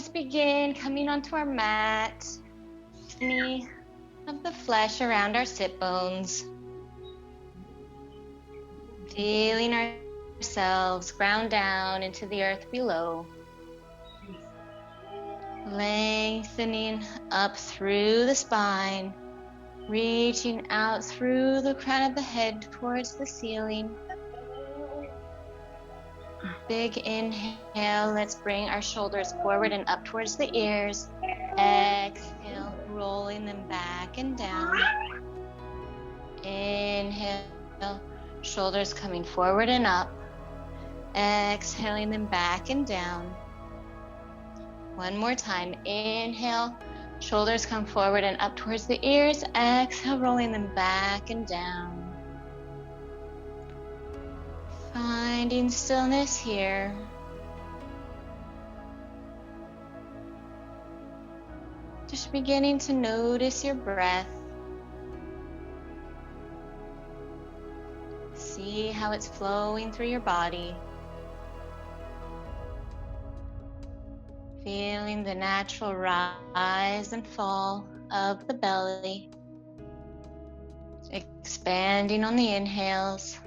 let's begin coming onto our mat. Any of the flesh around our sit bones. Feeling ourselves ground down into the earth below. Lengthening up through the spine. Reaching out through the crown of the head towards the ceiling. Big inhale. Let's bring our shoulders forward and up towards the ears. Exhale, rolling them back and down. Inhale, shoulders coming forward and up. Exhaling them back and down. One more time. Inhale, shoulders come forward and up towards the ears. Exhale, rolling them back and down. Finding stillness here. Just beginning to notice your breath. See how it's flowing through your body. Feeling the natural rise and fall of the belly. Expanding on the inhales.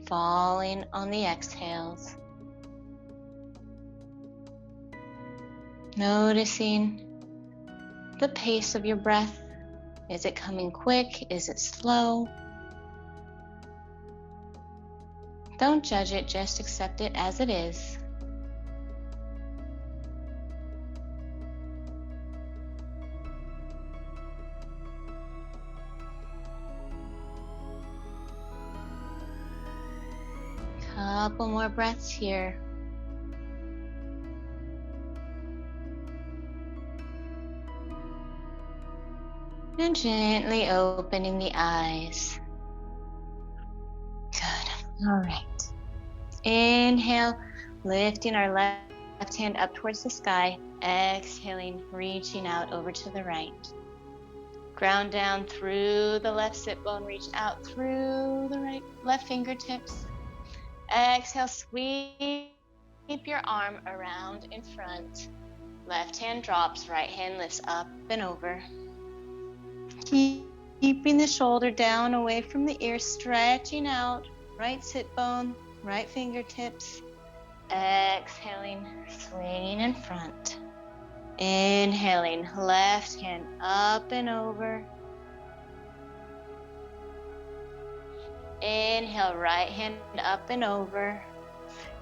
Falling on the exhales. Noticing the pace of your breath. Is it coming quick? Is it slow? Don't judge it, just accept it as it is. Couple more breaths here. And gently opening the eyes. Good. All right. Inhale, lifting our left hand up towards the sky. Exhaling, reaching out over to the right. Ground down through the left sit bone. Reach out through the left fingertips. Exhale, sweep your arm around in front. Left hand drops, right hand lifts up and over. Keeping the shoulder down away from the ear, stretching out. Right sit bone, right fingertips. Exhaling, swinging in front. Inhaling, left hand up and over. Inhale, right hand up and over.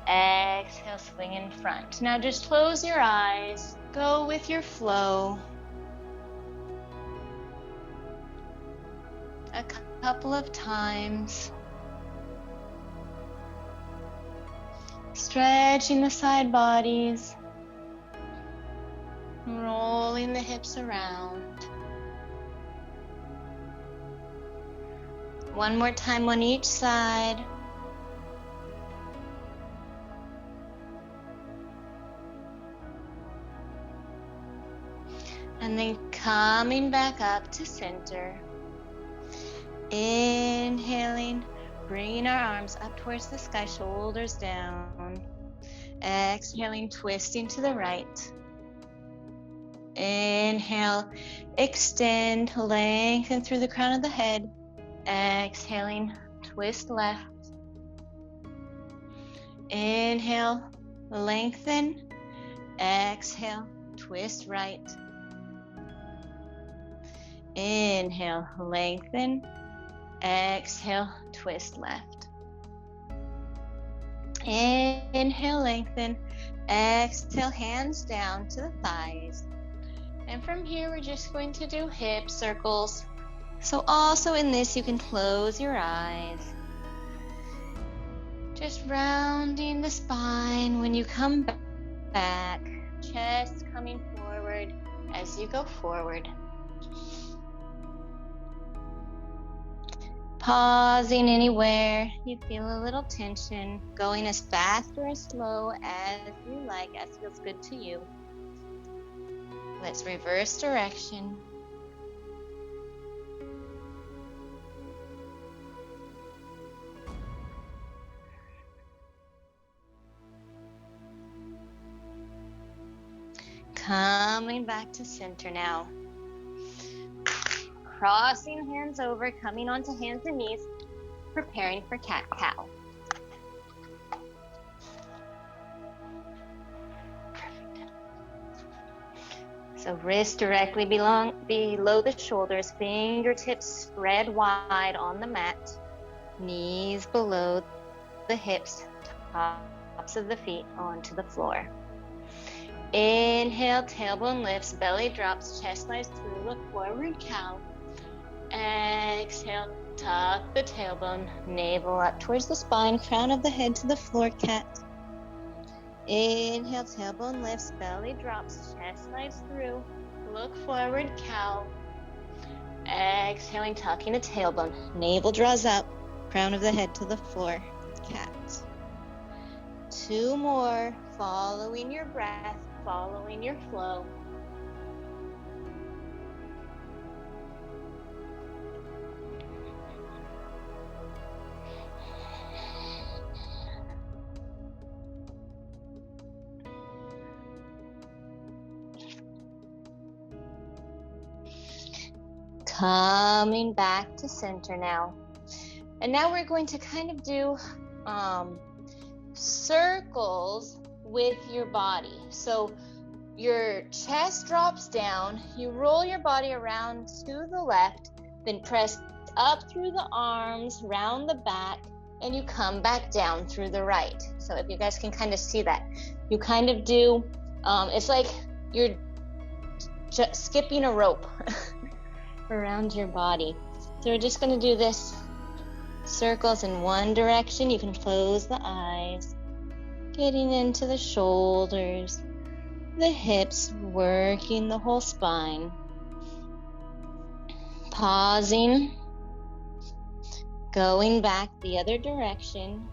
Exhale, swing in front. Now just close your eyes. Go with your flow. A couple of times. Stretching the side bodies. Rolling the hips around. One more time on each side. And then coming back up to center. Inhaling, bringing our arms up towards the sky, shoulders down. Exhaling, twisting to the right. Inhale, extend, lengthen through the crown of the head. Exhaling, twist left. Inhale, lengthen. Exhale, twist right. Inhale, lengthen. Exhale, twist left. Inhale, lengthen. Exhale, hands down to the thighs. And from here, we're just going to do hip circles. So also in this, you can close your eyes. Just rounding the spine when you come back. Chest coming forward as you go forward. Pausing anywhere you feel a little tension. Going as fast or as slow as you like, as feels good to you. Let's reverse direction. Coming back to center now. Crossing hands over, coming onto hands and knees, preparing for cat-cow. So wrists directly below the shoulders, fingertips spread wide on the mat, knees below the hips, tops of the feet onto the floor. Inhale, tailbone lifts, belly drops, chest slides through, look forward, cow. Exhale, tuck the tailbone, navel up towards the spine, crown of the head to the floor, cat. Inhale, tailbone lifts, belly drops, chest slides through, look forward, cow. Exhaling, tucking the tailbone, navel draws up, crown of the head to the floor, cat. 2 more, following your breath, following your flow. Coming back to center now. And now we're going to kind of do circles with your body. So your chest drops down, you roll your body around to the left, then press up through the arms, round the back, and you come back down through the right. So if you guys can kind of see that, you kind of do, it's like you're skipping a rope around your body. So we're just going to do this circles in one direction. You can close the eyes, getting into the shoulders, the hips, working the whole spine. Pausing, going back the other direction.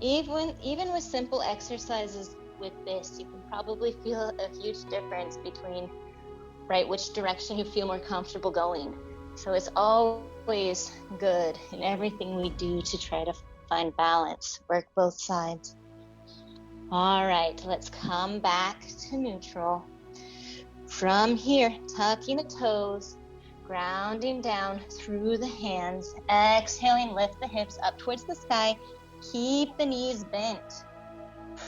Even with simple exercises with this, you can probably feel a huge difference between which direction you feel more comfortable going. So it's always good in everything we do to try to find balance, work both sides. All right, let's come back to neutral. From here, tucking the toes, grounding down through the hands. Exhaling, lift the hips up towards the sky. Keep the knees bent.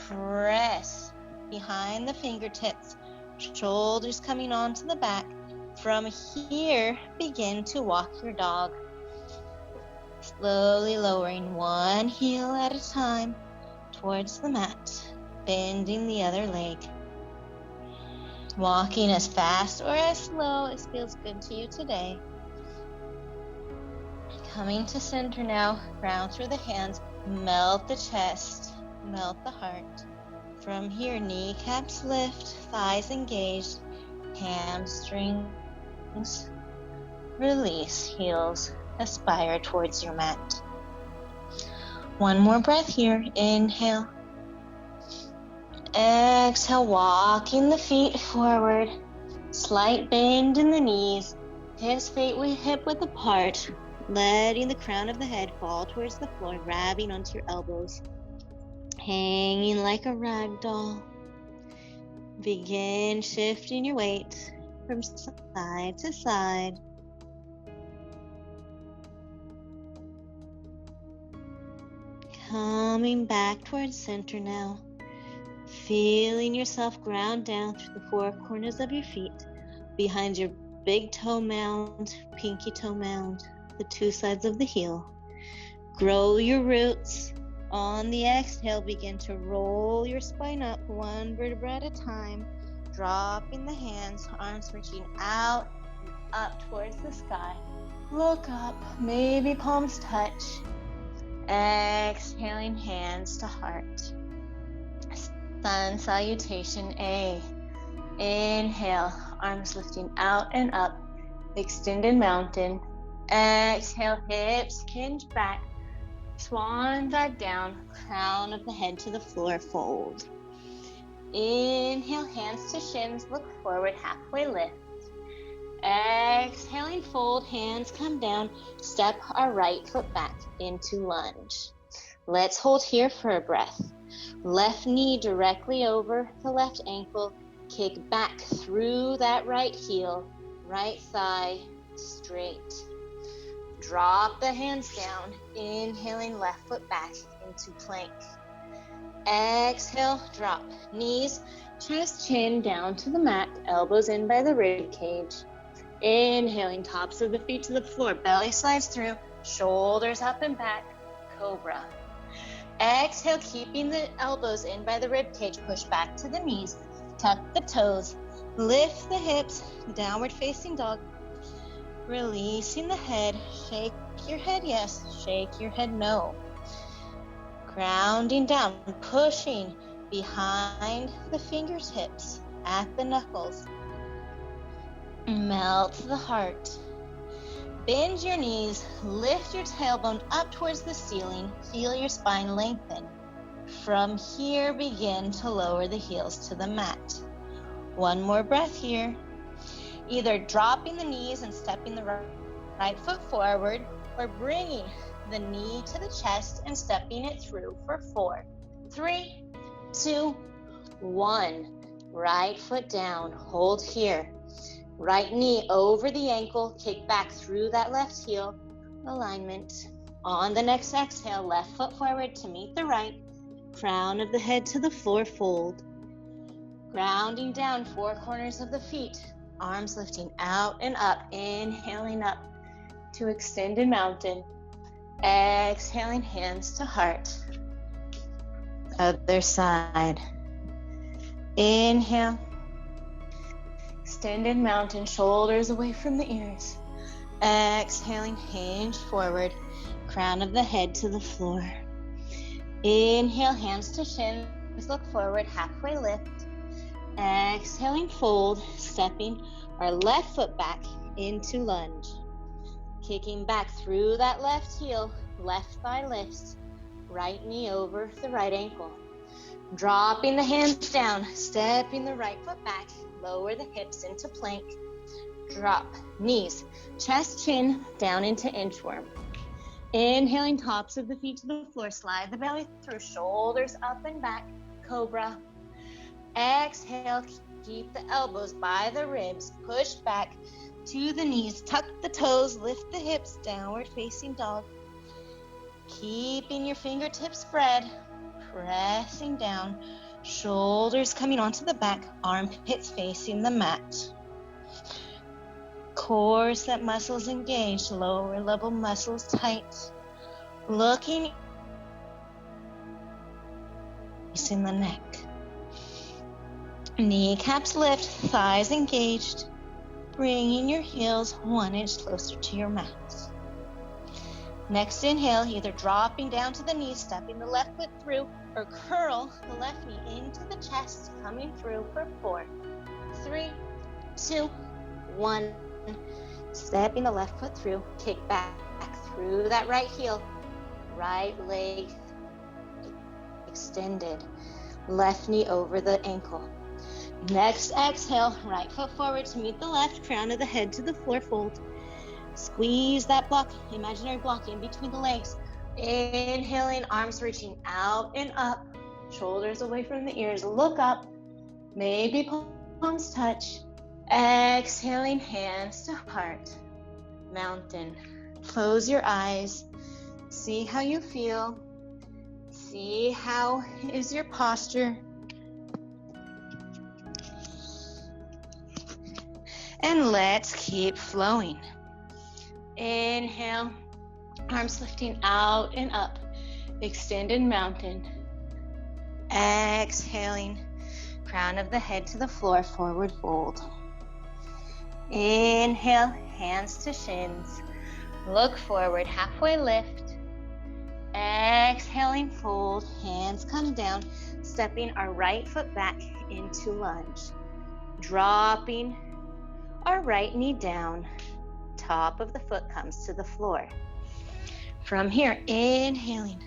Press behind the fingertips. Shoulders coming onto the back. From here, begin to walk your dog. Slowly lowering one heel at a time towards the mat, bending the other leg. Walking as fast or as slow as feels good to you today. Coming to center now, ground through the hands, melt the chest, melt the heart. From here, kneecaps lift, thighs engaged, hamstrings release, heels aspire towards your mat. One more breath here. Inhale. Exhale, walking the feet forward. Slight bend in the knees. Hips hip width apart. Letting the crown of the head fall towards the floor, grabbing onto your elbows. Hanging like a rag doll. Begin shifting your weight from side to side. Coming back towards center now. Feeling yourself ground down through the 4 corners of your feet, behind your big toe mound, pinky toe mound, the 2 sides of the heel. Grow your roots. On the exhale, begin to roll your spine up 1 vertebra at a time, dropping the hands, arms reaching out, up towards the sky. Look up, maybe palms touch. Exhaling, hands to heart. Sun salutation A. Inhale, arms lifting out and up, extended mountain. Exhale, hips hinge back, swan dive down, crown of the head to the floor, fold. Inhale, hands to shins, look forward, halfway lift. Exhaling, fold, hands come down, step our right foot back into lunge. Let's hold here for a breath. Left knee directly over the left ankle, Kick back through that right heel, right thigh straight. Drop the hands down, inhaling left foot back into plank. Exhale, drop. Knees, chest, chin down to the mat, elbows in by the rib cage. Inhaling, tops of the feet to the floor, belly slides through, shoulders up and back, cobra. Exhale, keeping the elbows in by the rib cage, push back to the knees, tuck the toes, lift the hips, downward facing dog. Releasing the head, shake your head yes, shake your head no. Grounding down, pushing behind the fingertips at the knuckles. Melt the heart. Bend your knees, lift your tailbone up towards the ceiling, feel your spine lengthen. From here, begin to lower the heels to the mat. One more breath here. Either dropping the knees and stepping the right foot forward, or bringing the knee to the chest and stepping it through for 4, 3, 2, 1. Right foot down, hold here. Right knee over the ankle, kick back through that left heel, alignment. On the next exhale, left foot forward to meet the right, crown of the head to the floor, fold. Grounding down, 4 corners of the feet, arms lifting out and up, inhaling up to extended mountain. Exhaling, hands to heart. Other side. Inhale. Extended mountain, shoulders away from the ears. Exhaling, hinge forward, crown of the head to the floor. Inhale, hands to shins, look forward, halfway lift. Exhaling, fold, stepping our left foot back into lunge. Kicking back through that left heel, left thigh lifts, right knee over the right ankle. Dropping the hands down, stepping the right foot back, lower the hips into plank. Drop, knees, chest, chin, down into inchworm. Inhaling, tops of the feet to the floor, slide the belly through, shoulders up and back, cobra. Exhale, keep the elbows by the ribs, push back to the knees, tuck the toes, lift the hips, downward facing dog. Keeping your fingertips spread, pressing down, shoulders coming onto the back, armpits facing the mat. Core set muscles engaged, lower level muscles tight. Looking in the neck. Kneecaps lift, thighs engaged, bringing your heels 1 inch closer to your mat. Next inhale, either dropping down to the knees, stepping the left foot through, or curl the left knee into the chest, coming through for 4, 3, 2, 1. Stepping the left foot through, kick back through that right heel, right leg extended, left knee over the ankle. Next exhale, right foot forward to meet the left, crown of the head to the floor, fold. Squeeze that block, imaginary block in between the legs. Inhaling, arms reaching out and up, shoulders away from the ears. Look up, maybe palms touch. Exhaling, hands to heart, mountain. Close your eyes, see how you feel. See how is your posture. And let's keep flowing. Inhale, arms lifting out and up, extended mountain. Exhaling, crown of the head to the floor, forward fold. Inhale, hands to shins. Look forward, halfway lift. Exhaling, fold, hands come down, stepping our right foot back into lunge. Dropping our right knee down, top of the foot comes to the floor. From here, inhaling,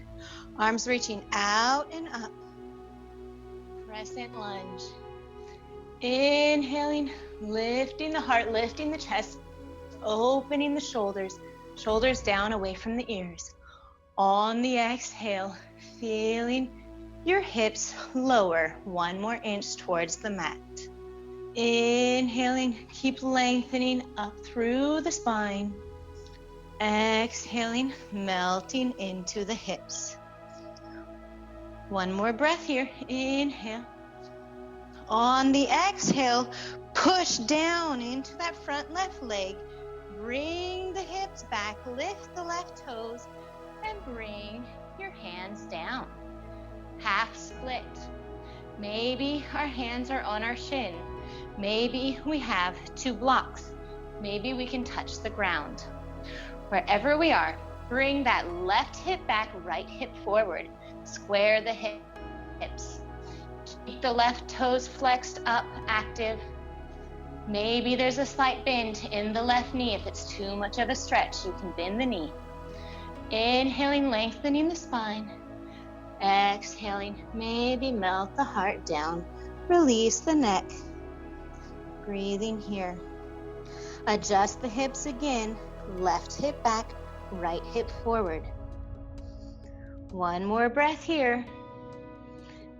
arms reaching out and up, crescent lunge. Inhaling, lifting the heart, lifting the chest, opening the shoulders, shoulders down away from the ears. On the exhale, feeling your hips lower 1 more inch towards the mat. Inhaling, keep lengthening up through the spine. Exhaling, melting into the hips. One more breath here. Inhale. On the exhale, push down into that front left leg. Bring the hips back, lift the left toes, and bring your hands down. Half split. Maybe our hands are on our shin. Maybe we have two blocks. Maybe we can touch the ground. Wherever we are, bring that left hip back, right hip forward. Square the hips. Keep the left toes flexed up, active. Maybe there's a slight bend in the left knee. If it's too much of a stretch, you can bend the knee. Inhaling, lengthening the spine. Exhaling, maybe melt the heart down. Release the neck. Breathing here. Adjust the hips again. Left hip back, right hip forward. One more breath here.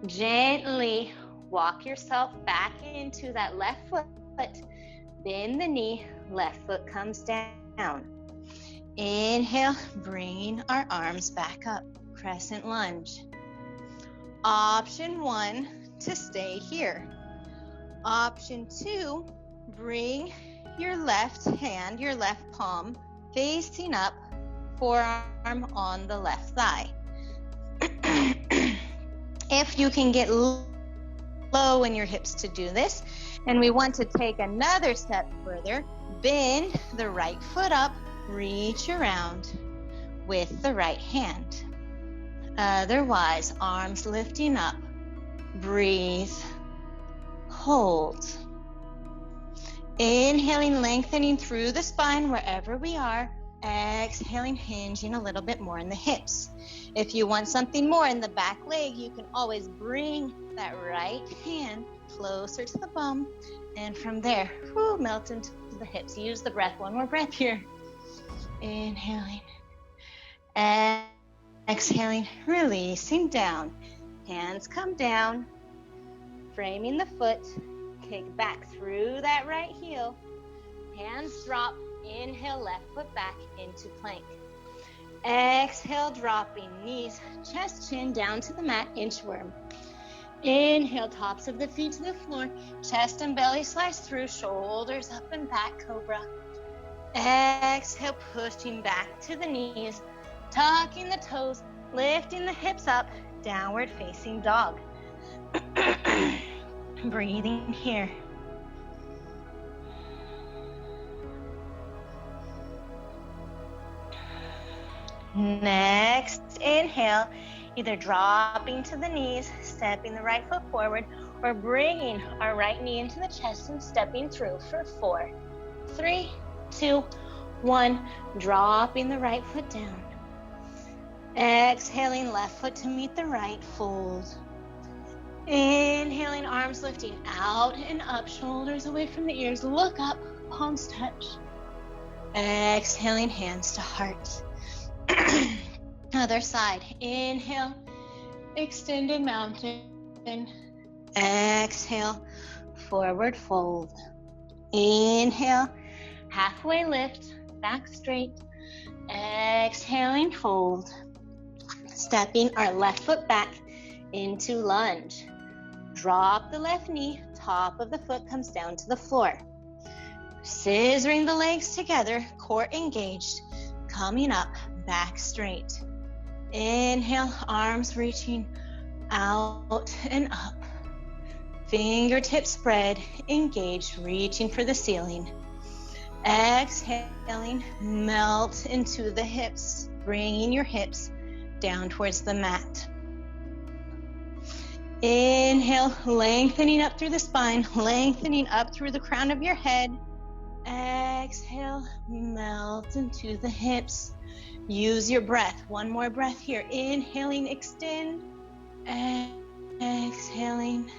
Gently walk yourself back into that left foot. Bend the knee, left foot comes down. Inhale, bringing our arms back up. Crescent lunge. Option 1, to stay here. Option 2, bring your left hand, your left palm, facing up, forearm on the left thigh. If you can get low in your hips to do this, and we want to take another step further, bend the right foot up, reach around with the right hand. Otherwise, arms lifting up, breathe, hold. Inhaling, lengthening through the spine wherever we are. Exhaling, hinging a little bit more in the hips. If you want something more in the back leg, you can always bring that right hand closer to the bum, and from there, melt into the hips. Use the breath. One more breath here. Inhaling. Exhaling, releasing down. Hands come down, framing the foot. Kick back through that right heel. Hands drop. Inhale, left foot back into plank. Exhale, dropping knees, chest, chin down to the mat, inchworm. Inhale, tops of the feet to the floor, chest and belly slice through, shoulders up and back, cobra. Exhale, pushing back to the knees, tucking the toes, lifting the hips up, downward facing dog. Breathing here. Next, inhale, either dropping to the knees, stepping the right foot forward, or bringing our right knee into the chest and stepping through for 4, 3, 2, 1, dropping the right foot down. Exhaling, left foot to meet the right, fold. Inhaling, arms lifting out and up, shoulders away from the ears, look up, palms touch. Exhaling, hands to heart. Other side. Inhale, extended mountain. Exhale, forward fold. Inhale, halfway lift, back straight. Exhaling, fold. Stepping our left foot back into lunge. Drop the left knee, top of the foot comes down to the floor. Scissoring the legs together, core engaged, coming up, back straight. Inhale, arms reaching out and up. Fingertips spread, engaged, reaching for the ceiling. Exhaling, melt into the hips, bringing your hips down towards the mat. Inhale, lengthening up through the spine, lengthening up through the crown of your head. Exhale, melt into the hips. Use your breath. One more breath here. Inhaling, extend. Exhaling,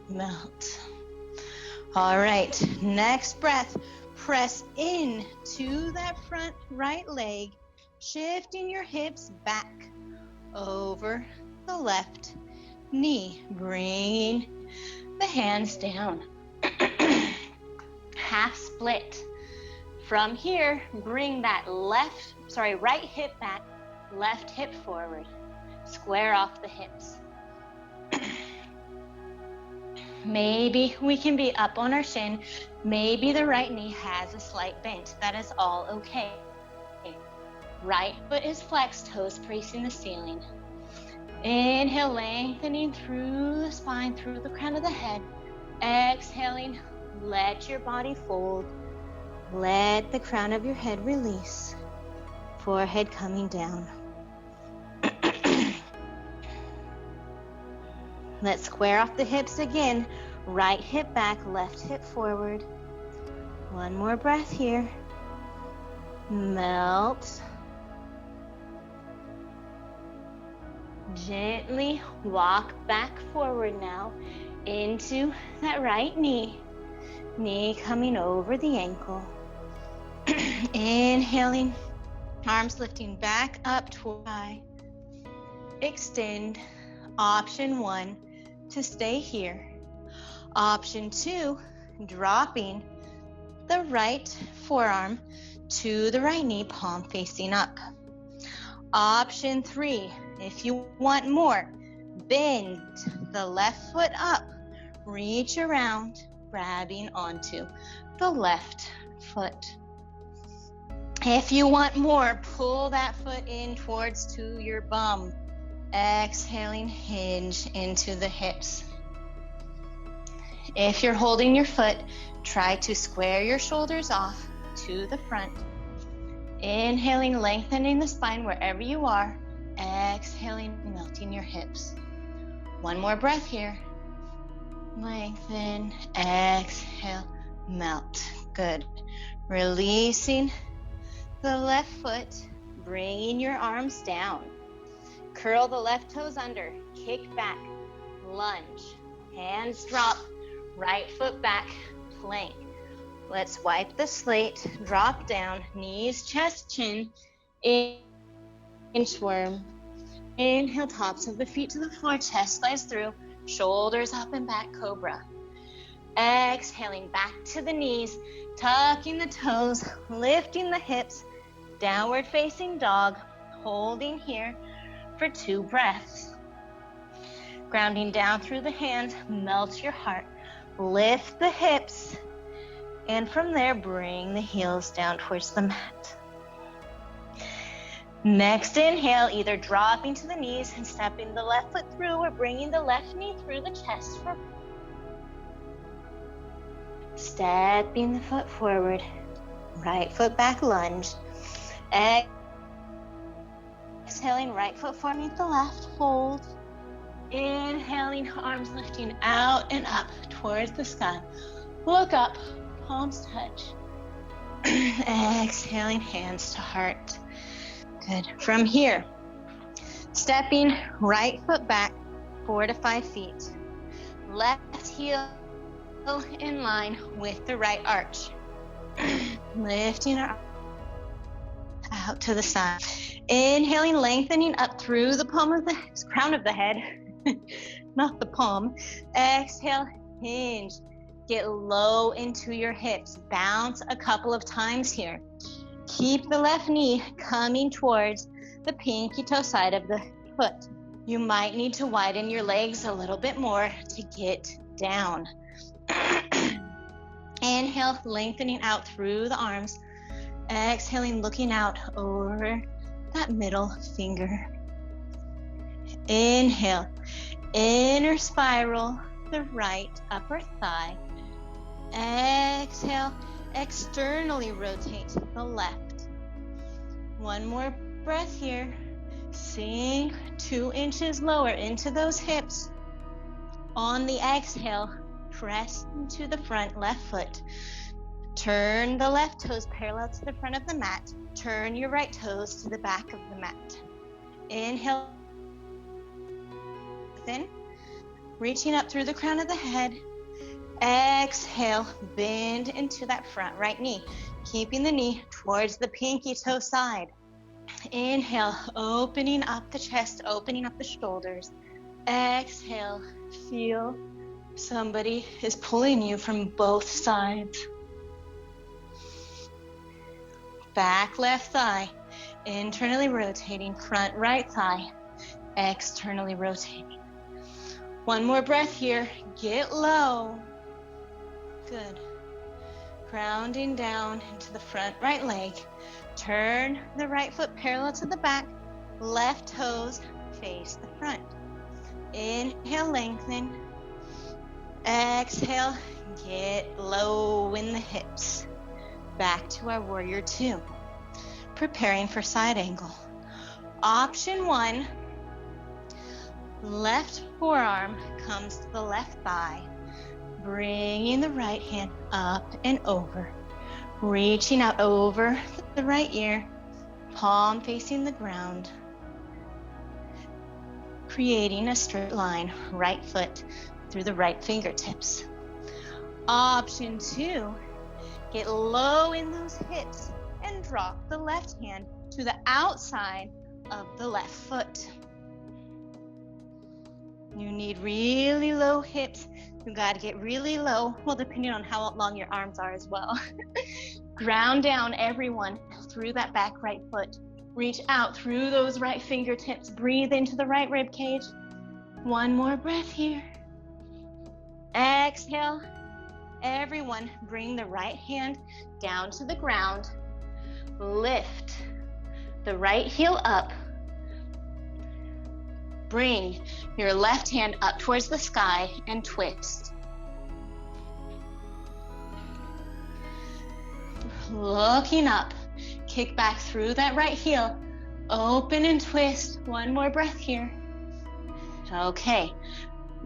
melt. All right, next breath. Press in to that front right leg, shifting your hips back over the left knee, bringing the hands down. half split. From here, bring that right hip back, left hip forward. Square off the hips. Maybe we can be up on our shin. Maybe the right knee has a slight bent. That is all okay. Right foot is flexed, toes facing the ceiling. Inhale, lengthening through the spine, through the crown of the head. Exhaling, let your body fold. Let the crown of your head release. Forehead coming down. Let's square off the hips again. Right hip back, left hip forward. One more breath here. Melt. Gently walk back forward now into that right knee. Knee coming over the ankle. Inhaling, arms lifting back up toward thigh. Extend. Option 1, to stay here. Option 2, dropping the right forearm to the right knee, palm facing up. Option 3, if you want more, bend the left foot up, reach around, grabbing onto the left foot. If you want more, pull that foot in towards to your bum. Exhaling, hinge into the hips. If you're holding your foot, try to square your shoulders off to the front. Inhaling, lengthening the spine wherever you are. Exhaling, melting your hips. One more breath here. Lengthen, exhale, melt. Good. Releasing the left foot, bringing your arms down. Curl the left toes under, kick back, lunge, hands drop, right foot back, plank. Let's wipe the slate, drop down, knees, chest, chin, inchworm. Inhale, tops of the feet to the floor, chest slides through, shoulders up and back, cobra. Exhaling back to the knees, tucking the toes, lifting the hips, downward facing dog, holding here for 2 breaths. Grounding down through the hands, melt your heart, lift the hips, and from there, bring the heels down towards the mat. Next inhale, either dropping to the knees and stepping the left foot through or bringing the left knee through the chest. Stepping the foot forward, right foot back, lunge. Exhaling, right foot forming the left, fold. Inhaling, arms lifting out and up towards the sky. Look up, palms touch. Exhaling, hands to heart. Good. From here, stepping right foot back 4 to 5 feet. Left heel in line with the right arch. Lifting our out to the side. Inhaling, lengthening up through the crown of the head, not the palm. Exhale, hinge. Get low into your hips. Bounce a couple of times here. Keep the left knee coming towards the pinky toe side of the foot. You might need to widen your legs a little bit more to get down. Inhale, lengthening out through the arms. Exhaling, looking out over that middle finger. Inhale, inner spiral, the right upper thigh. Exhale, externally rotate the left. One more breath here. Sink 2 inches lower into those hips. On the exhale, press into the front left foot. Turn the left toes parallel to the front of the mat. Turn your right toes to the back of the mat. Inhale, in, reaching up through the crown of the head. Exhale, bend into that front right knee, keeping the knee towards the pinky toe side. Inhale, opening up the chest, opening up the shoulders. Exhale, feel somebody is pulling you from both sides. back left thigh, internally rotating, front right thigh, externally rotating. One more breath here, get low. Good. Grounding down into the front right leg. Turn the right foot parallel to the back, left toes face the front. Inhale, lengthen. Exhale, get low in the hips. Back to our warrior two. Preparing for side angle. Option one, left forearm comes to the left thigh, bringing the right hand up and over, reaching out over the right ear, palm facing the ground, creating a straight line, right foot through the right fingertips. Option two, get low in those hips and drop the left hand to the outside of the left foot. You need really low hips. You got to get really low, well, depending on how long your arms are as well. Ground down, everyone, through that back right foot. Reach out through those right fingertips. Breathe into the right rib cage. One more breath here. Exhale. Everyone, bring the right hand down to the ground. Lift the right heel up. Bring your left hand up towards the sky and twist. Looking up, kick back through that right heel. Open and twist. One more breath here. Okay,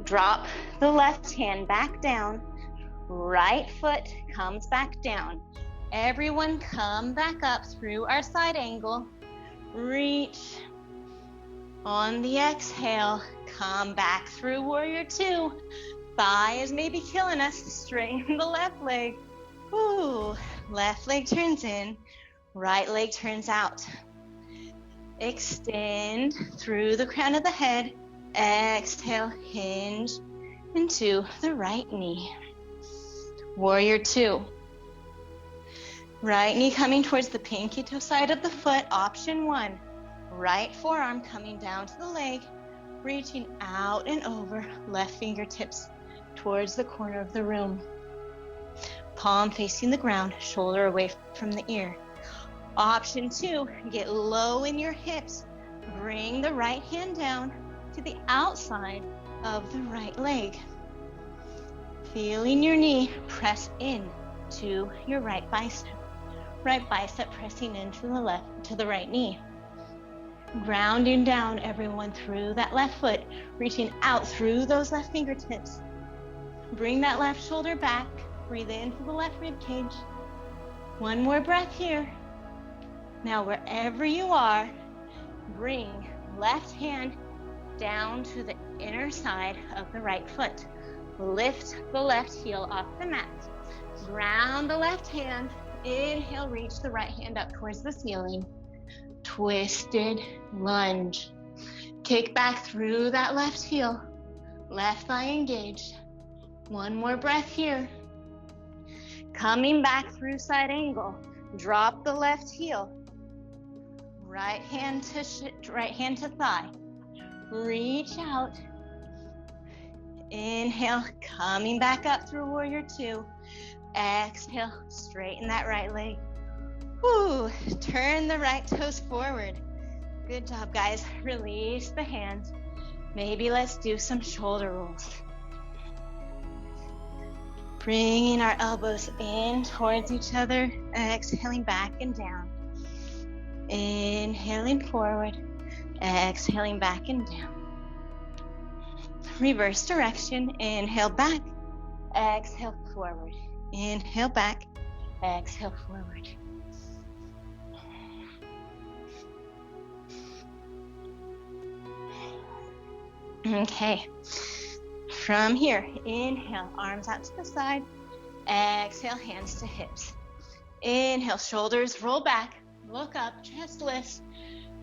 drop the left hand back down. Right foot comes back down. Everyone come back up through our side angle. Reach. On the exhale, come back through warrior two. Thigh is maybe killing us. Straighten the left leg. Ooh, left leg turns in, right leg turns out. Extend through the crown of the head. Exhale, hinge into the right knee. Warrior two. Right knee coming towards the pinky toe side of the foot. Option one. Right forearm coming down to the leg, reaching out and over, left fingertips towards the corner of the room. Palm facing the ground, shoulder away from the ear. Option two, get low in your hips. Bring the right hand down to the outside of the right leg. Feeling your knee press in to your right bicep. Right bicep pressing into the right knee. Grounding down, everyone, through that left foot, reaching out through those left fingertips. Bring that left shoulder back. Breathe into the left rib cage. One more breath here. Now, wherever you are, bring left hand down to the inner side of the right foot. Lift the left heel off the mat. Ground the left hand. Inhale, reach the right hand up towards the ceiling. Twisted lunge. Kick back through that left heel. Left thigh engaged. One more breath here. Coming back through side angle. Drop the left heel. Right hand to thigh. Reach out. Inhale, coming back up through warrior two. Exhale, straighten that right leg. Woo, turn the right toes forward. Good job, guys. Release the hands. Maybe let's do some shoulder rolls. Bringing our elbows in towards each other. Exhaling back and down. Inhaling forward. Exhaling back and down. Reverse direction. Inhale back. Exhale forward. Inhale back. Exhale forward. Okay, from here, inhale, arms out to the side. Exhale, hands to hips. Inhale, shoulders roll back. Look up, chest lifts.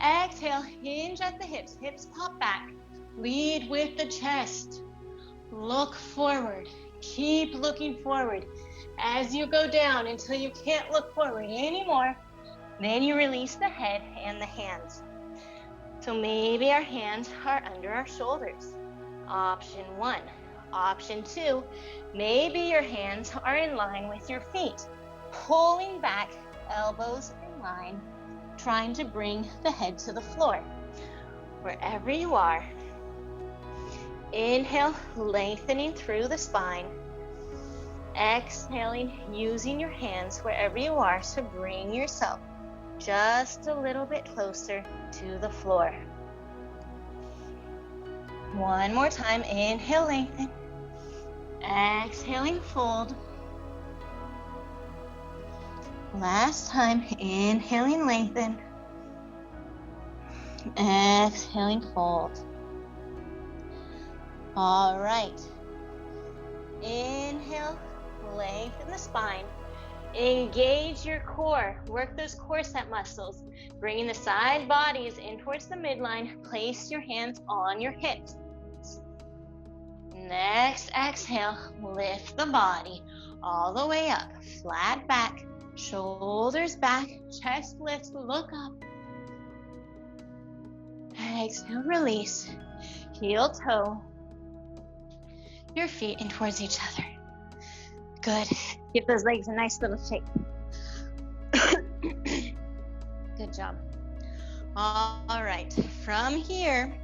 Exhale, hinge at the hips. Hips pop back. Lead with the chest. Look forward. Keep looking forward as you go down until you can't look forward anymore. Then you release the head and the hands. So maybe our hands are under our shoulders. Option 1. Option 2, maybe your hands are in line with your feet. Pulling back, elbows in line, trying to bring the head to the floor. Wherever you are, inhale, lengthening through the spine. Exhaling, using your hands wherever you are to bring yourself just a little bit closer to the floor. One more time, inhale, lengthen. Exhaling, fold. Last time, inhaling, lengthen. Exhaling, fold. All right. Inhale, lengthen the spine. Engage your core. Work those core set muscles. Bringing the side bodies in towards the midline. Place your hands on your hips. Next exhale, lift the body all the way up. Flat back, shoulders back, chest lifts, look up. Exhale, release. Heel toe. Your feet in towards each other. Good. Give those legs a nice little shake. Good job. All right. From here,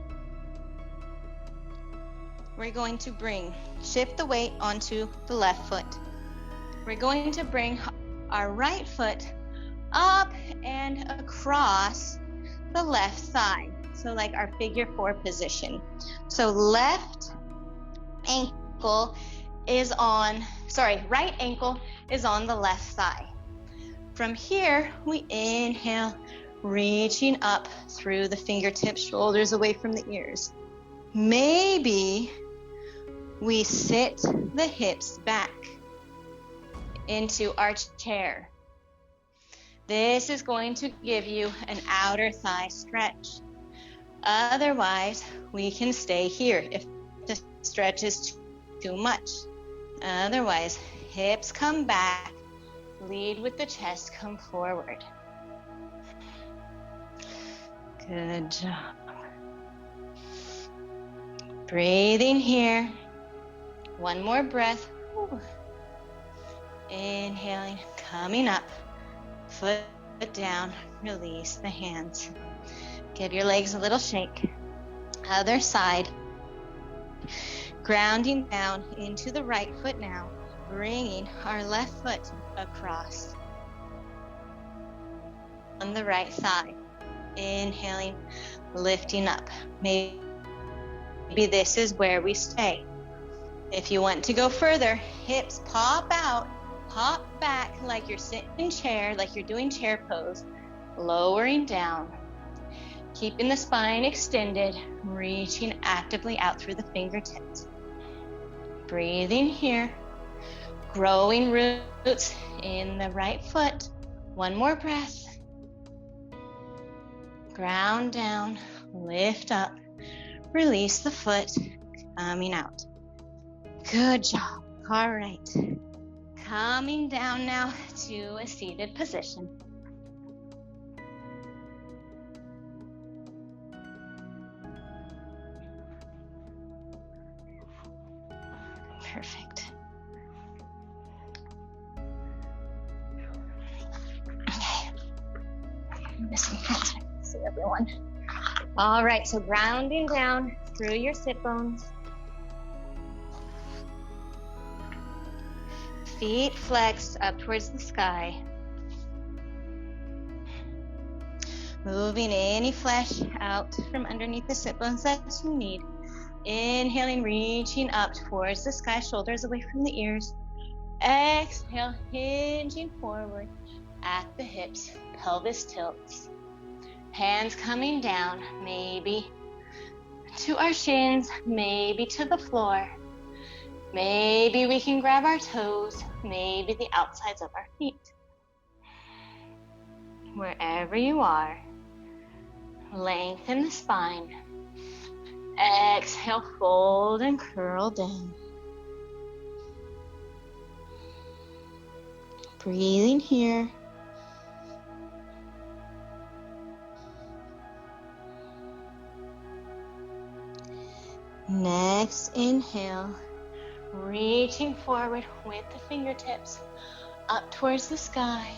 we're going to shift the weight onto the left foot. We're going to bring our right foot up and across the left thigh. So like our figure 4 position. So right ankle is on the left thigh. From here, we inhale, reaching up through the fingertips, shoulders away from the ears. Maybe we sit the hips back into our chair. This is going to give you an outer thigh stretch. Otherwise, we can stay here if the stretch is too much. Otherwise, hips come back, lead with the chest, come forward. Good job. Breathing here. One more breath. Inhaling, coming up, foot down, release the hands. Give your legs a little shake. Other side. Grounding down into the right foot now, bringing our left foot across on the right thigh. Inhaling, lifting up. Maybe this is where we stay. If you want to go further, hips pop out, pop back like you're sitting in chair, like you're doing chair pose, lowering down. Keeping the spine extended, reaching actively out through the fingertips. Breathing here, growing roots in the right foot. One more breath. Ground down, lift up, release the foot, coming out. Good job. All right. Coming down now to a seated position. Perfect. Okay. See everyone. All right, so grounding down through your sit bones. Feet flexed up towards the sky. Moving any flesh out from underneath the sit bones that you need. Inhaling, reaching up towards the sky, shoulders away from the ears. Exhale, hinging forward at the hips, pelvis tilts. Hands coming down, maybe to our shins, maybe to the floor. Maybe we can grab our toes, maybe the outsides of our feet. Wherever you are, lengthen the spine. Exhale, fold and curl down. Breathing here. Inhale, reaching forward with the fingertips up towards the sky.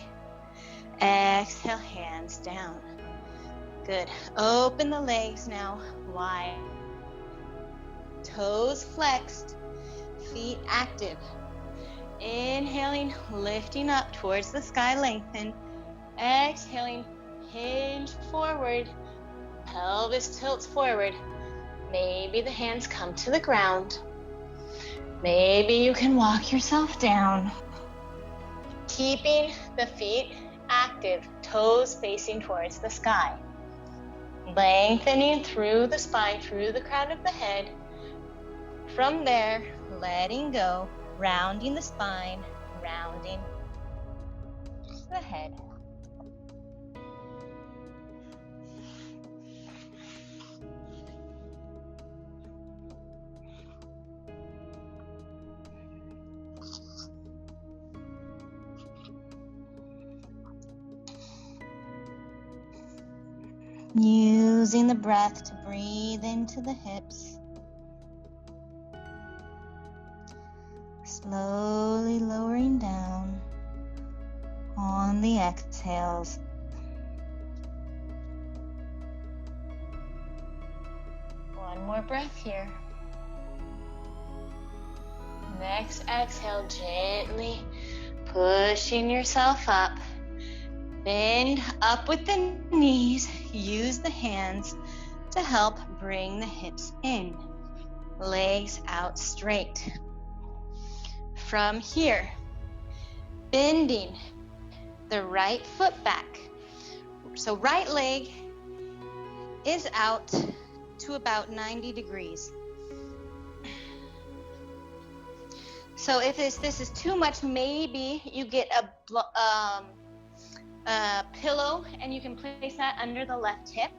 Exhale, hands down. Good. Open the legs now wide. Toes flexed, feet active. Inhaling, lifting up towards the sky, lengthen. Exhaling, hinge forward. Pelvis tilts forward. Maybe the hands come to the ground. Maybe you can walk yourself down. Keeping the feet active, toes facing towards the sky. Lengthening through the spine, through the crown of the head. From there, letting go, rounding the spine, rounding the head. Using the breath to breathe into the hips. Slowly lowering down on the exhales. One more breath here. Next exhale, gently pushing yourself up. Bend up with the knees. Use the hands to help bring the hips in. Legs out straight. From here, bending the right foot back. So right leg is out to about 90 degrees. So if this is too much, maybe you get a pillow and you can place that under the left hip.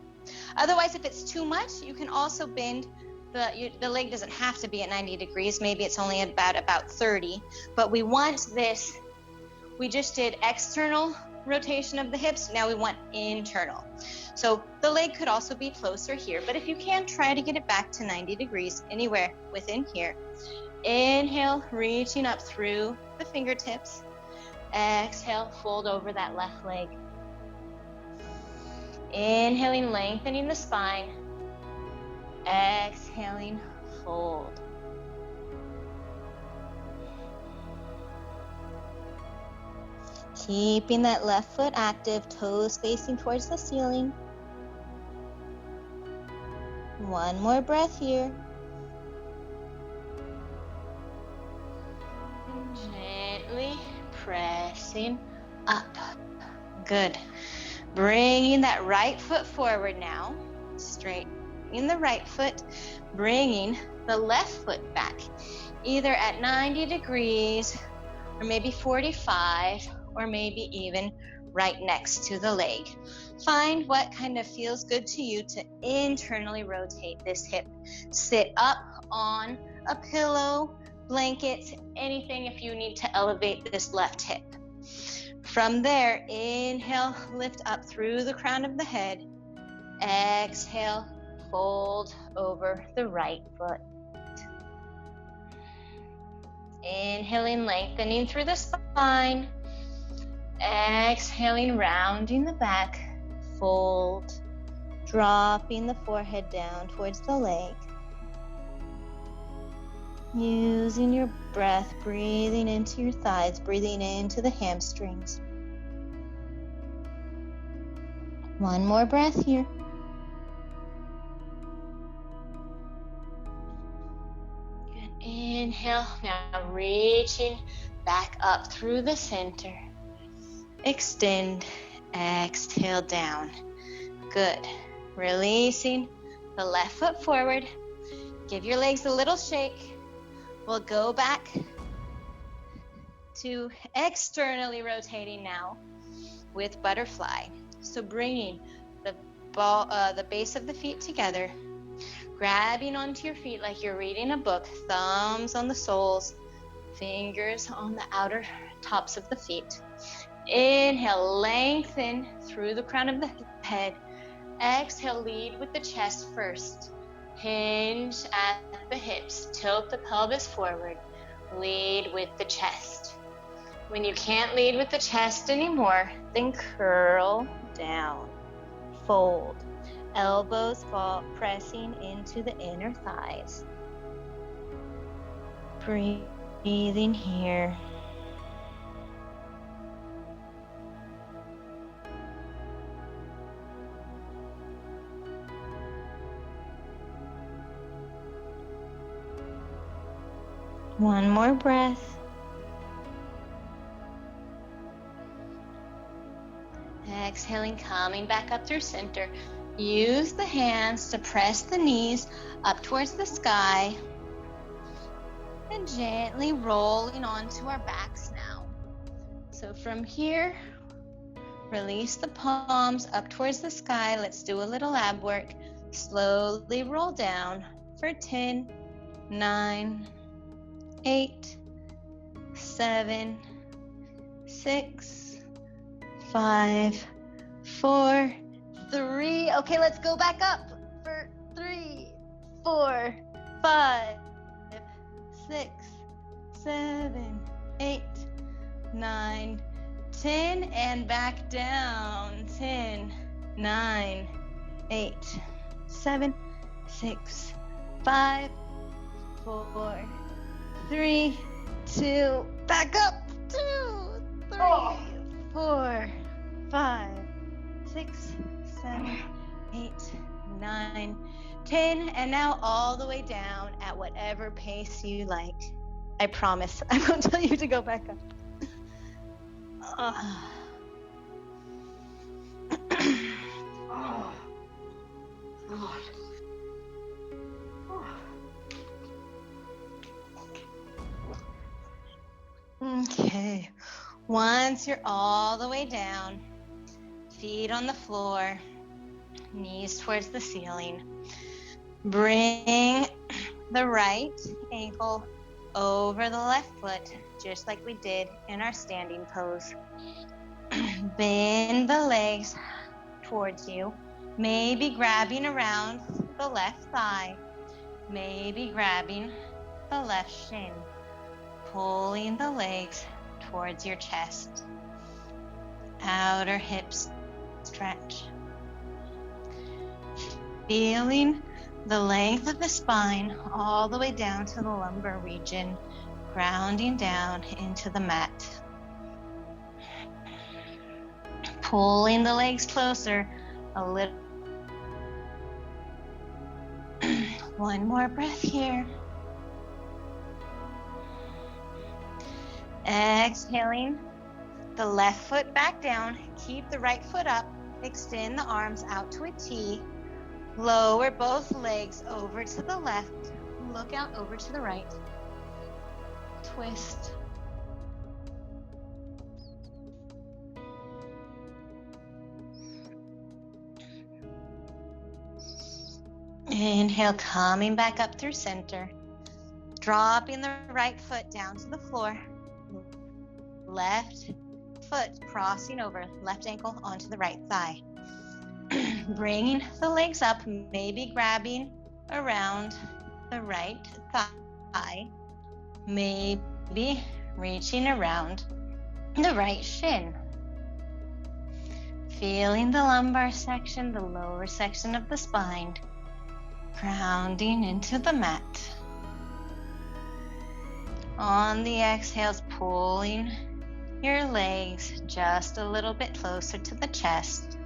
Otherwise, if it's too much, you can also bend the leg. Doesn't have to be at 90 degrees. Maybe it's only about 30. But we want this. We just did external rotation of the hips. Now we want internal. So the leg could also be closer here. But if you can, try to get it back to 90 degrees anywhere within here. Inhale, reaching up through the fingertips. Exhale, fold over that left leg. Inhaling, lengthening the spine. Exhaling, fold. Keeping that left foot active, toes facing towards the ceiling. One more breath here. And gently pressing up. Good. Bringing that right foot forward now. Straightening the right foot. Bringing the left foot back. Either at 90 degrees or maybe 45 or maybe even right next to the leg. Find what kind of feels good to you to internally rotate this hip. Sit up on a pillow, blanket, anything if you need to elevate this left hip. From there, inhale, lift up through the crown of the head. Exhale, fold over the right foot. Inhaling, lengthening through the spine. Exhaling, rounding the back. Fold, dropping the forehead down towards the leg. Using your breath, breathing into your thighs, breathing into the hamstrings. One more breath here. Good. Inhale, now reaching back up through the center. Extend, exhale down. Good. Releasing the left foot forward. Give your legs a little shake. We'll go back to externally rotating now with butterfly. So bringing the base of the feet together, grabbing onto your feet like you're reading a book, thumbs on the soles, fingers on the outer tops of the feet. Inhale, lengthen through the crown of the head. Exhale, lead with the chest first. Hinge at the hips. Tilt the pelvis forward. Lead with the chest. When you can't lead with the chest anymore, then curl down. Fold. Elbows fall, pressing into the inner thighs. Breathing here. One more breath. Exhaling, coming back up through center. Use the hands to press the knees up towards the sky and gently rolling onto our backs now. So from here, release the palms up towards the sky. Let's do a little ab work. Slowly roll down for 10, 9, 8, 7, 6, 5, 4, 3. Okay, let's go back up for 3, 4, 5, 6, 7, 8, 9, 10, and back down. 10, 9, 8, 7, 6, 5, 4, 3, 2, back up. 2, 3, 4, 5, 6, 7, 8, 9, 10, and now all the way down at whatever pace you like. I promise I won't tell you to go back up. Okay, once you're all the way down, feet on the floor, knees towards the ceiling, bring the right ankle over the left foot, just like we did in our standing pose. Bend the legs towards you, maybe grabbing around the left thigh, maybe grabbing the left shin, pulling the legs towards your chest. Outer hips stretch. Feeling the length of the spine all the way down to the lumbar region, grounding down into the mat. Pulling the legs closer a little. One more breath here. Exhaling, the left foot back down. Keep the right foot up. Extend the arms out to a T. Lower both legs over to the left. Look out over to the right. Twist. Inhale, coming back up through center. Dropping the right foot down to the floor. Left foot crossing over, left ankle onto the right thigh. Bringing the legs up, maybe grabbing around the right thigh, maybe reaching around the right shin. Feeling the lumbar section, the lower section of the spine, grounding into the mat. On the exhales, pulling your legs just a little bit closer to the chest.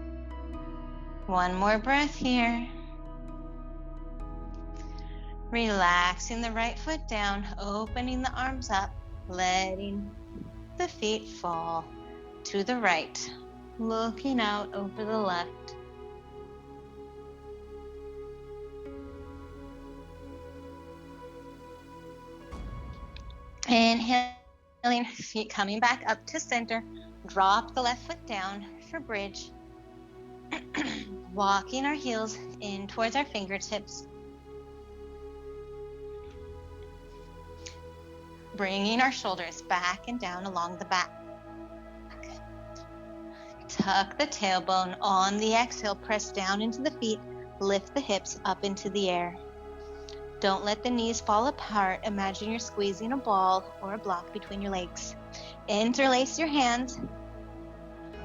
One more breath here. Relaxing the right foot down, opening the arms up, letting the feet fall to the right, looking out over the left. Inhaling, feet coming back up to center. Drop the left foot down for bridge. Walking our heels in towards our fingertips. Bringing our shoulders back and down along the back. Tuck the tailbone. On the exhale, press down into the feet. Lift the hips up into the air. Don't let the knees fall apart. Imagine you're squeezing a ball or a block between your legs. Interlace your hands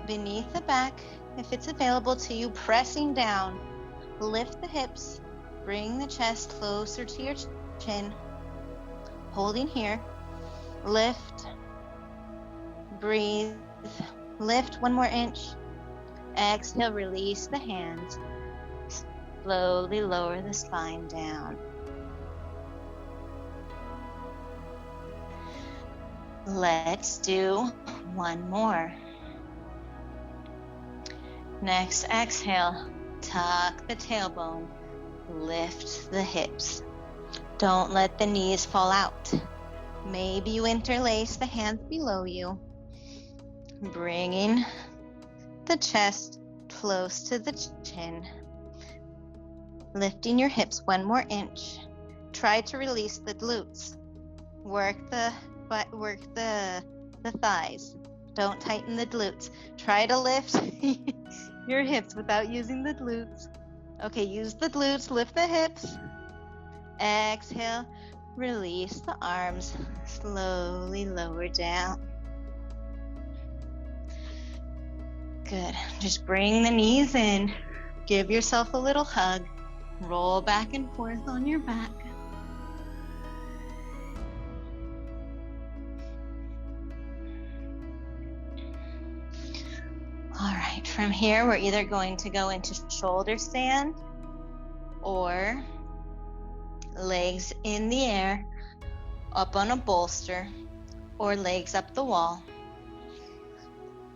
beneath the back if it's available to you, pressing down. Lift the hips. Bring the chest closer to your chin. Holding here. Lift. Breathe. Lift 1 more inch. Exhale, release the hands. Slowly lower the spine down. Let's do 1 more. Next, exhale, tuck the tailbone, lift the hips. Don't let the knees fall out. Maybe you interlace the hands below you, bringing the chest close to the chin. Lifting your hips 1 more inch. Try to release the glutes. Work the thighs. Don't tighten the glutes. Try to lift your hips without using the glutes. Okay, use the glutes, lift the hips. Exhale, release the arms. Slowly lower down. Good. Just bring the knees in. Give yourself a little hug. Roll back and forth on your back. All right, from here, we're either going to go into shoulder stand or legs in the air, up on a bolster, or legs up the wall.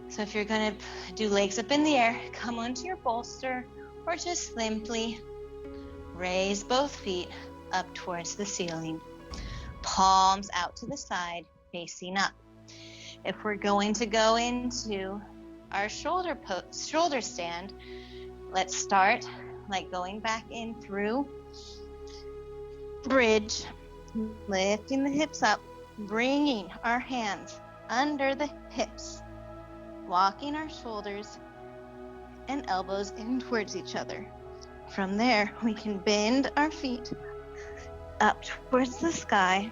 So if you're going to do legs up in the air, come onto your bolster, or just simply raise both feet up towards the ceiling. Palms out to the side, facing up. If we're going to go into our shoulder stand, let's start like going back in through bridge, lifting the hips up, bringing our hands under the hips, walking our shoulders and elbows in towards each other. From there, we can bend our feet up towards the sky,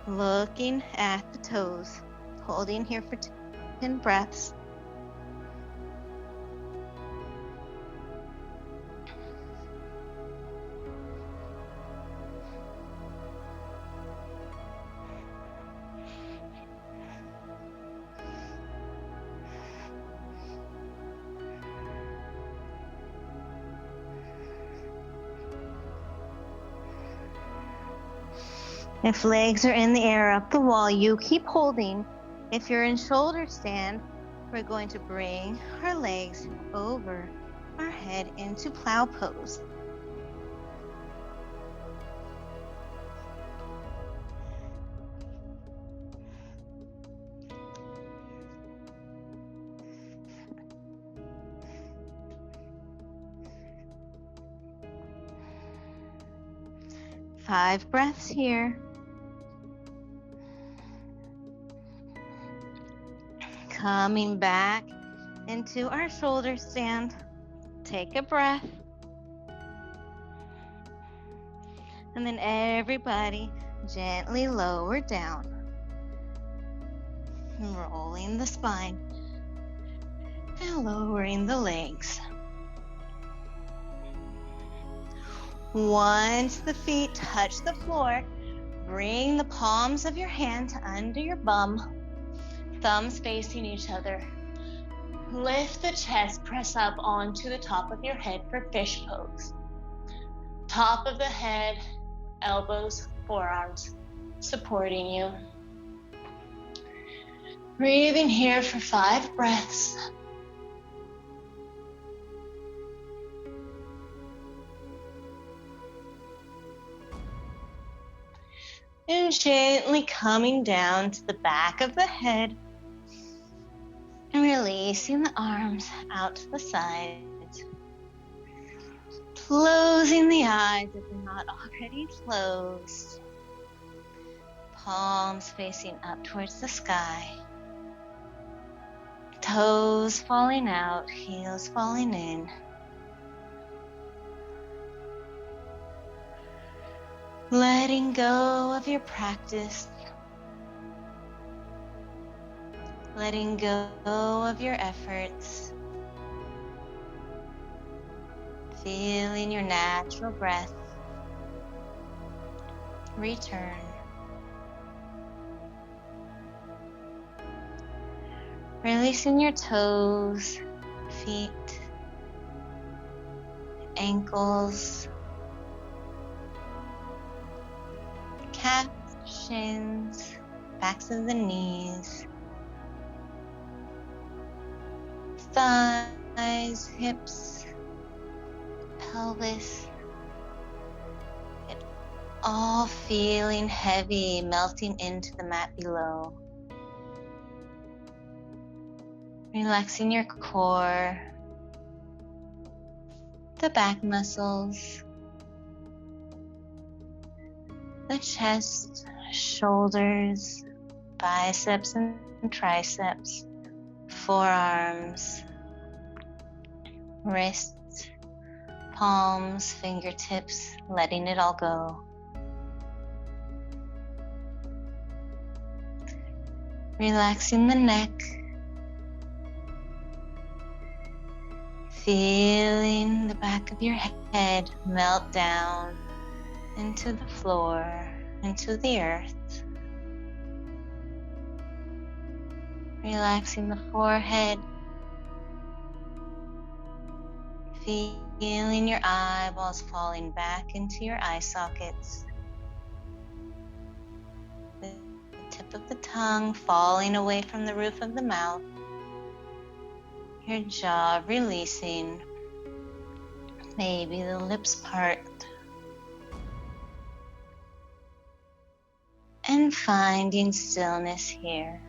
looking at the toes, holding here for 10 breaths. If legs are in the air up the wall, you keep holding. If you're in shoulder stand, we're going to bring our legs over our head into plow pose. Five breaths here. Coming back into our shoulder stand. Take a breath. And then everybody gently lower down. Rolling the spine and lowering the legs. Once the feet touch the floor, bring the palms of your hands under your bum, thumbs facing each other. Lift the chest, press up onto the top of your head for fish pose. Top of the head, elbows, forearms supporting you. Breathing here for 5 breaths. And gently coming down to the back of the head and releasing the arms out to the sides. Closing the eyes if they're not already closed. Palms facing up towards the sky. Toes falling out, heels falling in. letting go of your practice, letting go of your efforts, feeling your natural breath return. Releasing your toes, feet, ankles, calves, shins, backs of the knees, thighs, hips, pelvis, all feeling heavy, melting into the mat below. Relaxing your core, the back muscles, the chest, shoulders, biceps and triceps, forearms, wrists, palms, fingertips, letting it all go. Relaxing the neck, feeling the back of your head melt down into the floor, into the earth. Relaxing the forehead, feeling your eyeballs falling back into your eye sockets. The tip of the tongue falling away from the roof of the mouth. Your jaw releasing. Maybe the lips part. And finding stillness here.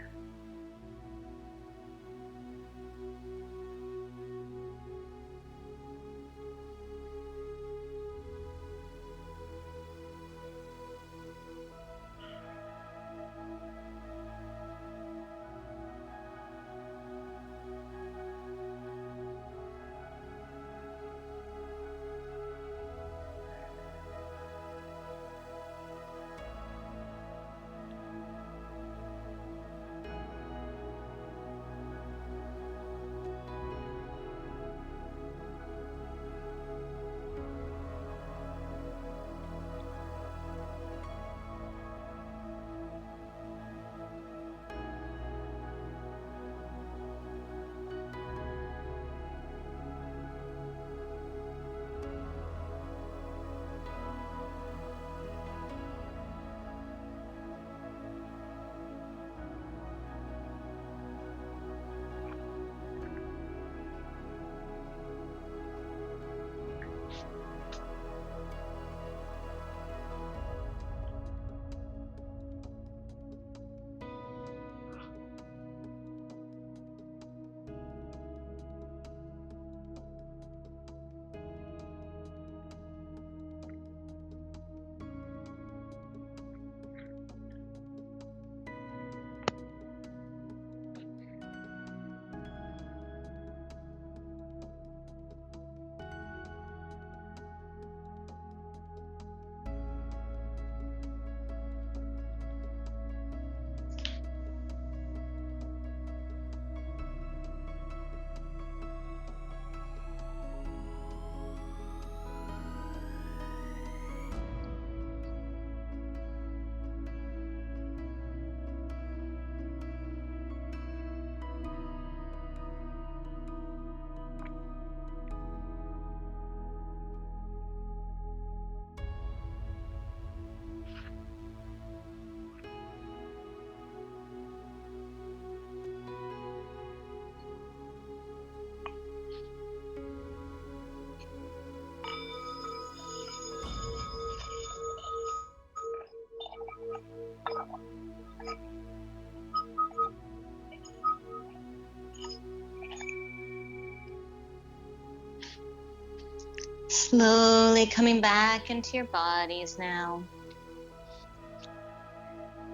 Slowly coming back into your bodies now.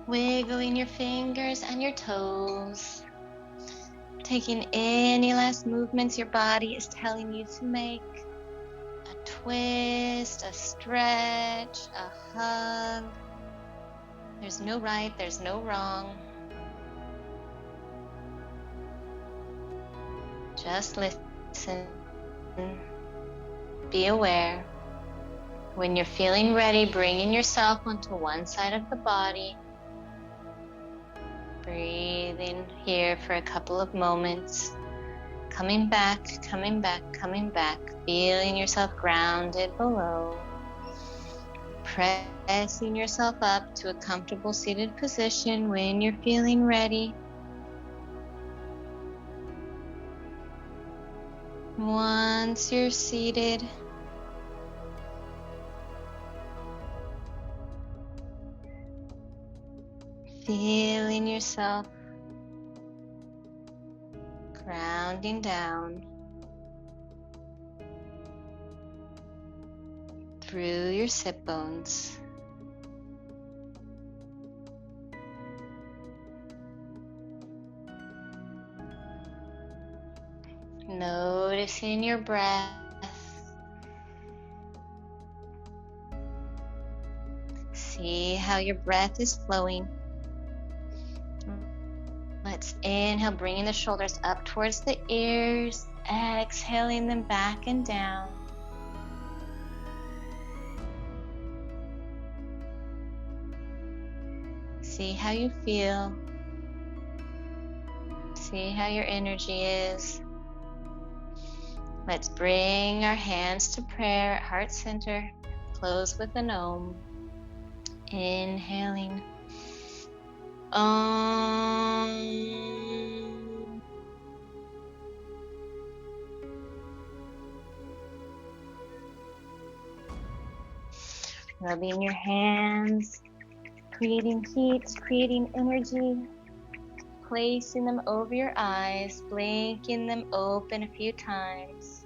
Wiggling your fingers and your toes. Taking any last movements your body is telling you to make. A twist, a stretch, a hug. There's no right, there's no wrong. Just listen. Be aware. When you're feeling ready, bringing yourself onto one side of the body. Breathing here for a couple of moments. Coming back, coming back, coming back. Feeling yourself grounded below. Pressing yourself up to a comfortable seated position when you're feeling ready. Once you're seated, feeling yourself grounding down through your sit bones. Noticing your breath. See how your breath is flowing. Let's inhale, bringing the shoulders up towards the ears. Exhaling them back and down. See how you feel. See how your energy is. Let's bring our hands to prayer at heart center. Close with an Om. Inhaling. Om. Rubbing your hands, creating heat, creating energy. Placing them over your eyes, blinking them open a few times.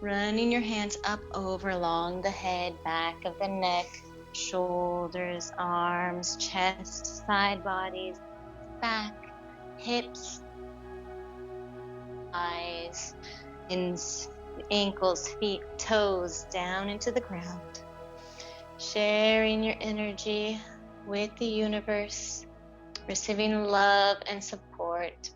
Running your hands up over along the head, back of the neck, shoulders, arms, chest, side bodies, back, hips, eyes, ankles, feet, toes, down into the ground. Sharing your energy with the universe. Receiving love and support